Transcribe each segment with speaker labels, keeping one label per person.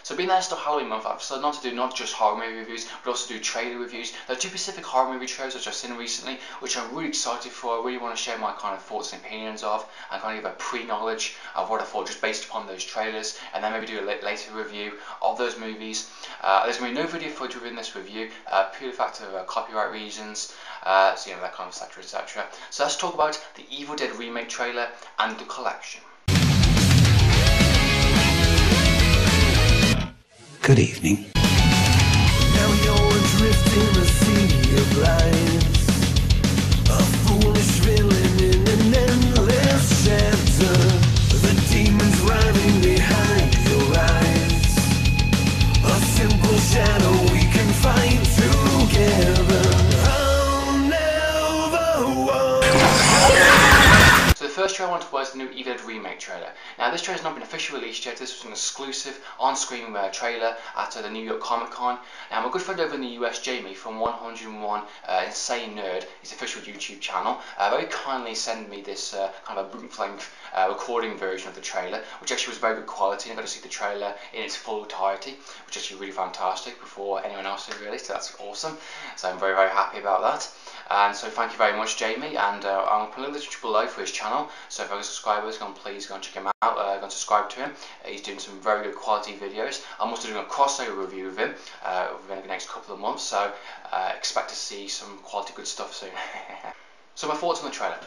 Speaker 1: So being that it's still Halloween month, I've decided not to do not just horror movie reviews, but also do trailer reviews. There are two specific horror movie trailers which I've seen recently, which I'm really excited for. I really want to share my kind of thoughts and opinions of, and kind of give a pre-knowledge of what I thought just based upon those trailers, and then maybe do a later review of those movies. There's going to be no video footage within this review, purely the fact of copyright reasons, so that kind of etc, etc. So let's talk about the Evil Dead Remake trailer and the collection.
Speaker 2: Good evening.
Speaker 3: Now you're adrift in a sea of lights, a foolish villain in an endless chapter. The demons riding behind your eyes, a simple shadow we can fight together. I'll never walk.
Speaker 1: So the first trailer I wanted was the new Evil Dead Remake trailer. Now this trailer has not been officially released yet. This was an exclusive on-screen trailer at the New York Comic Con. Now my good friend over in the US, Jamie from 101 Insane Nerd, his official YouTube channel, very kindly sent me this kind of bootleg recording version of the trailer, which actually was very good quality, and I got to see the trailer in its full entirety, which is actually really fantastic before anyone else had released. So that's awesome. So I'm very, very happy about that. And so thank you very much, Jamie, and I'm putting a link below for his channel, so if you're a subscriber, please go and check him out, go and subscribe to him. He's doing some very good quality videos. I'm also doing a crossover review of him within the next couple of months, so expect to see some quality good stuff soon. So my thoughts on the trailer.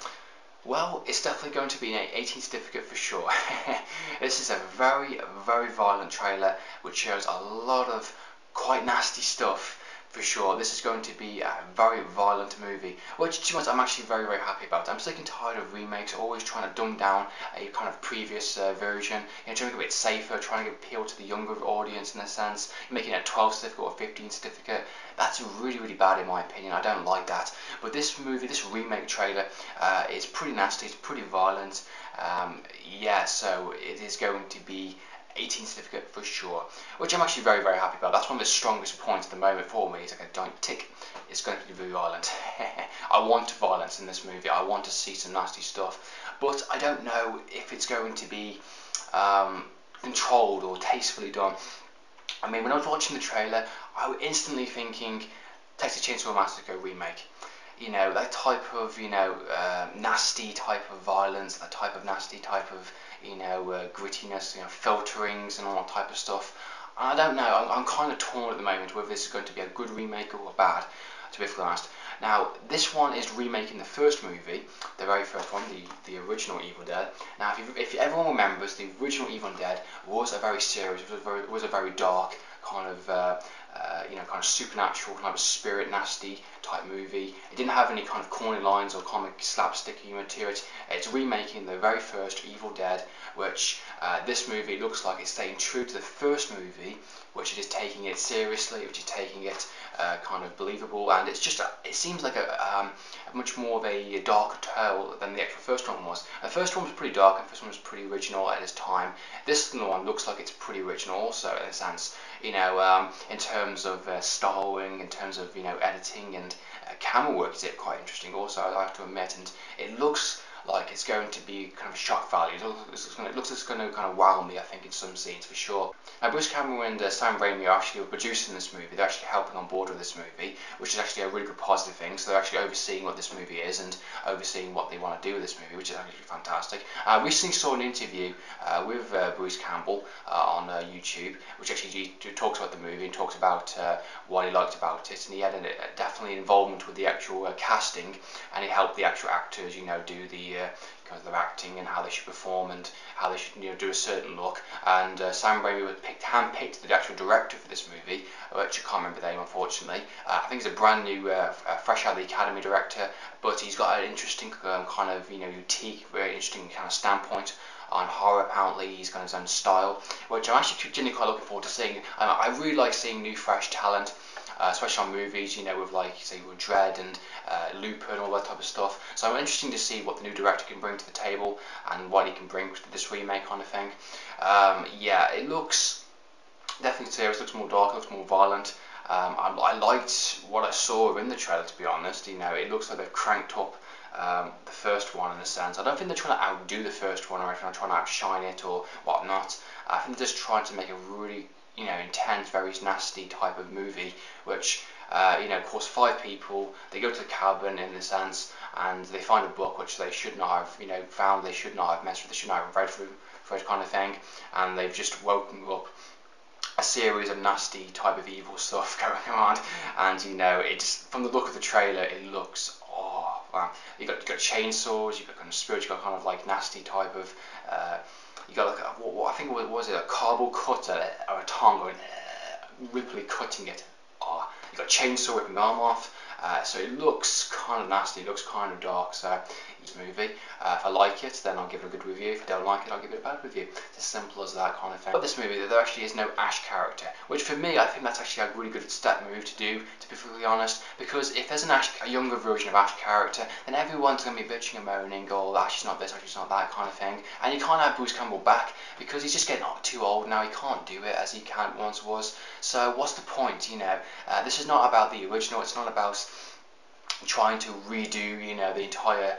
Speaker 1: Well, it's definitely going to be an 18 certificate for sure. This is a very, very violent trailer which shows a lot of quite nasty stuff. For sure, this is going to be a very violent movie, which to be honest, I'm actually very, very happy about. I'm sick and tired of remakes, always trying to dumb down a kind of previous version, trying to make it a bit safer, trying to appeal to the younger audience in a sense, making it a 12 certificate or 15 certificate. That's really, really bad in my opinion. I don't like that. But this movie, this remake trailer, is pretty nasty, it's pretty violent. Yeah, so it is going to be 18 certificate for sure, which I'm actually very, very happy about. That's one of the strongest points at the moment for me. It's like a giant tick. It's going to be very violent. I want violence in this movie. I want to see some nasty stuff, but I don't know if it's going to be controlled or tastefully done. I mean, when I was watching the trailer, I was instantly thinking Texas Chainsaw Massacre remake. That type of, nasty type of violence, that type of nasty type of, grittiness, filterings and all that type of stuff. I don't know, I'm kind of torn at the moment whether this is going to be a good remake or bad, to be honest. Now, this one is remaking the first movie, the very first one, the original Evil Dead. Now, if everyone remembers, the original Evil Dead was a very serious, was a very dark kind of, kind of supernatural, kind of spirit nasty type movie. It didn't have any kind of corny lines or comic slapstick humor to it. It's remaking the very first Evil Dead, which this movie looks like it's staying true to the first movie, which is taking it seriously, which is taking it kind of believable, and it's just it seems like a much more of a darker tale than the actual first one was. The first one was pretty dark, and the first one was pretty original at its time. This one looks like it's pretty original also in a sense, in terms of styling, in terms of editing and camera work is quite interesting also, I have to admit, and it looks like it's going to be kind of shock value. It looks like it's going to kind of wow me, I think, in some scenes for sure. Now, Bruce Campbell and Sam Raimi are actually producing this movie. They're actually helping on board with this movie, which is actually a really good positive thing. So they're actually overseeing what this movie is and overseeing what they want to do with this movie, which is actually fantastic. I recently saw an interview with Bruce Campbell on YouTube, which actually talks about the movie and talks about what he liked about it, and he had definitely involvement with the actual casting, and he helped the actual actors, do the kind of their acting and how they should perform and how they should do a certain look. And Sam Raimi was handpicked the actual director for this movie, which I can't remember the name unfortunately. I think he's a brand new, fresh out of the academy director, but he's got an interesting kind of unique, very interesting kind of standpoint on horror. Apparently he's got his own style, which I'm actually genuinely quite looking forward to seeing. I really like seeing new fresh talent, especially on movies, with like say with Dread and Looper and all that type of stuff. So I'm interested to see what the new director can bring to the table and what he can bring to this remake kind of thing. Yeah, it looks definitely serious, looks more dark, looks more violent. I liked what I saw in the trailer, to be honest. It looks like they've cranked up the first one in a sense. I don't think they're trying to outdo the first one or trying to outshine it or whatnot. I think they're just trying to make a really intense, very nasty type of movie, which of course 5 people, they go to the cabin in the sense, and they find a book which they should not have, found, they should not have messed with, they should not have read through for it kind of thing, and they've just woken up a series of nasty type of evil stuff going on, and it's from the look of the trailer, it looks, oh wow, you got chainsaws, you got kind of spirits, you got kind of like nasty type of, you got like what I think was it a cardboard cutter or a tongue going riply cutting it. Oh, you got chainsaw ripping the arm off. So it looks kind of nasty, it looks kind of dark. So this movie, if I like it, then I'll give it a good review. If I don't like it, I'll give it a bad review. It's as simple as that kind of thing. But this movie, there actually is no Ash character, which for me, I think that's actually a really good step move to do, to be fully honest. Because if there's a younger version of Ash character, then everyone's going to be bitching and moaning, oh, Ash is not this, Ash is not that kind of thing. And you can't have Bruce Campbell back because he's just getting too old now. He can't do it as he once was. So what's the point? This is not about the original. It's not about trying to redo, the entire,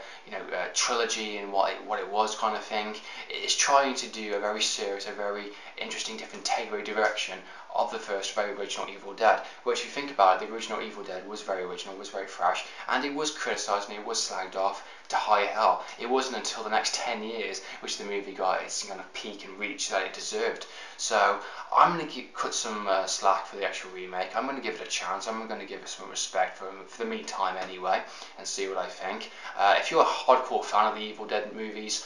Speaker 1: trilogy and what it was kind of thing. It's trying to do a very serious, a very interesting, different takeaway direction of the first very original Evil Dead, which if you think about it, the original Evil Dead was very original, was very fresh, and it was criticised and it was slagged off to high hell. It wasn't until the next 10 years which the movie got its kind of peak and reach that it deserved. So I'm going to cut some slack for the actual remake. I'm going to give it a chance. I'm going to give it some respect for the meantime anyway, and see what I think. If you're a hardcore fan of the Evil Dead movies,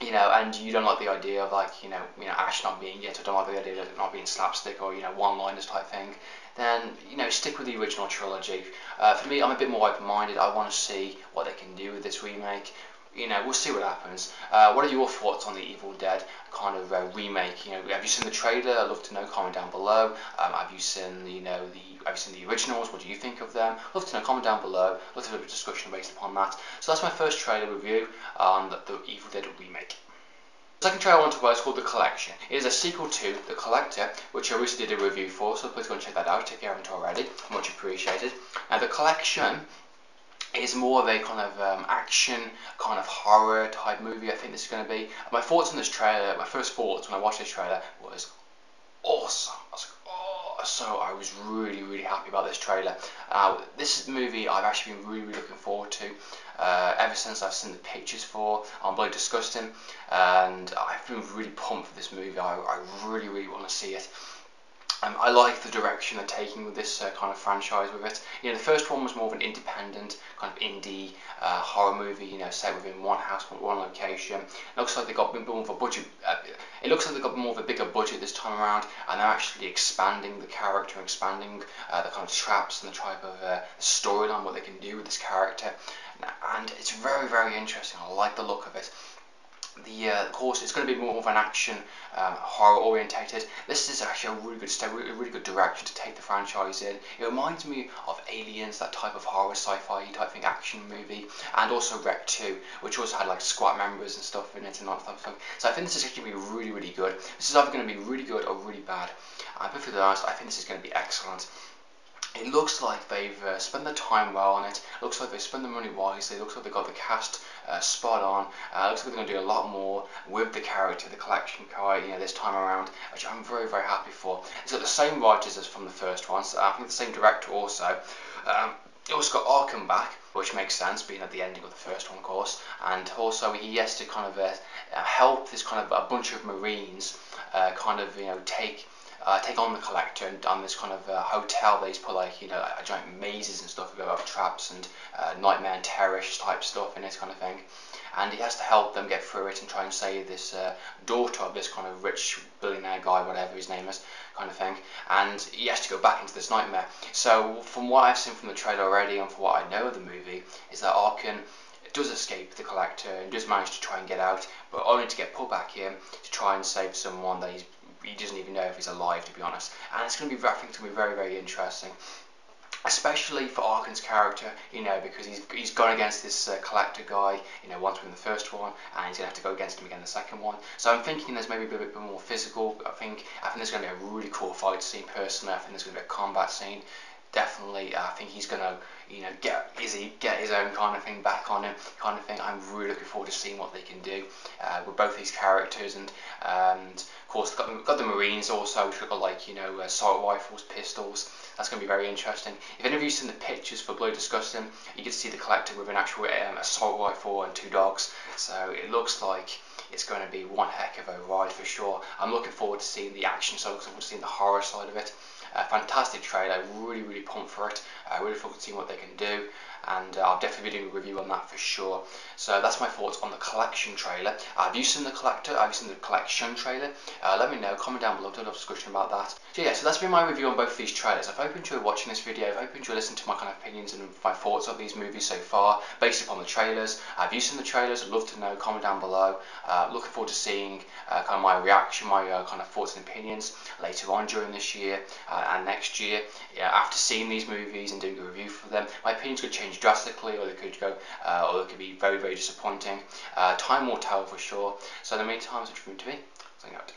Speaker 1: and you don't like the idea of Ash not being it, or don't like the idea of it not being slapstick or one-liners type thing, then stick with the original trilogy. For me, I'm a bit more open-minded. I want to see what they can do with this remake. We'll see what happens. What are your thoughts on the Evil Dead kind of remake? Have you seen the trailer? I'd love to know. Comment down below. Have you seen have you seen the originals? What do you think of them? Love to know. Comment down below. Love to have a discussion based upon that. So that's my first trailer review on the Evil Dead remake. The second trailer I want to talk about is called The Collection. It is a sequel to The Collector, which I recently did a review for, so please go and check that out if you haven't already. Much appreciated. Now, The Collection is more of a kind of action, kind of horror type movie. I think this is going to be. My thoughts on this trailer, my first thoughts when I watched this trailer was awesome. I was like, oh, so I was really, really happy about this trailer. This movie I've actually been really, really looking forward to ever since I've seen the pictures for on Bloody Disgusting, and I've been really pumped for this movie. I really, really want to see it. I like the direction they're taking with this kind of franchise with it. The first one was more of an independent, kind of indie horror movie, set within one house, one location. It looks like they got a bit more of a budget. It looks like they got more of a bigger budget this time around, and they're actually expanding the character, expanding the kind of traps and the type of storyline, what they can do with this character. And it's very, very interesting. I like the look of it. Of course, it's going to be more of an action, horror orientated. This is actually a really good step, a really good direction to take the franchise in. It reminds me of Aliens, that type of horror, sci-fi type thing, action movie, and also Rec 2, which also had like squad members and stuff in it and all that stuff. So I think this is actually going to be really, really good. This is either going to be really good or really bad. I'm perfectly honest, I think this is going to be excellent. It looks like they've spent their time well on it. Looks like they've spent the money wisely. Looks like they've got the cast spot on. Looks like they're going to do a lot more with the character, the collection guy, this time around, which I'm very, very happy for. It's got the same writers as from the first one, so I think the same director also. It also got Arkham back, which makes sense, being at the ending of the first one, of course. And also he has to kind of help this kind of a bunch of Marines take on the collector and on this kind of hotel. They put like giant mazes and stuff about traps and nightmare and terrorish type stuff in this kind of thing, and he has to help them get through it and try and save this daughter of this kind of rich billionaire guy, whatever his name is, kind of thing, and he has to go back into this nightmare. So from what I've seen from the trailer already and from what I know of the movie is that Arkham does escape the collector and does manage to try and get out, but only to get pulled back in to try and save someone that he doesn't even know if he's alive, to be honest. And it's going to be, I think it's going to be very, very interesting, especially for Arkham's character, because he's gone against this collector guy, once in the first one, and he's going to have to go against him again in the second one. So I'm thinking there's maybe a bit more physical. I think there's going to be a really cool fight scene personally. I think there's going to be a combat scene. definitely, I think he's gonna, get his own kind of thing back on him, kind of thing. I'm really looking forward to seeing what they can do with both these characters, and of course got the Marines also, which look like assault rifles, pistols. That's going to be very interesting. If any of you've seen the pictures for Bloody Disgusting, you get to see the collector with an actual assault rifle and 2 dogs. So it looks like it's going to be one heck of a ride for sure. I'm looking forward to seeing the action side, looking forward to seeing the horror side of it. Fantastic trailer, really pumped for it. Really looking forward to seeing what they can do, and I'll definitely be doing a review on that for sure. So that's my thoughts on the collection trailer. Have you seen the collector? Have you seen the collection trailer? Let me know, comment down below, I'd love a discussion about that. So yeah, so that's been my review on both of these trailers. I hope you enjoyed watching this video. I hope you enjoyed listening to my kind of opinions and my thoughts of these movies so far, based upon the trailers. Have you seen the trailers? I'd love to know, comment down below. Looking forward to seeing kind of my reaction, my kind of thoughts and opinions later on during this year and next year. Yeah, after seeing these movies and doing a review for them, my opinions could change drastically, or they could go, or they could be very disappointing. Time will tell for sure. So in the meantime, it's from me, signing out.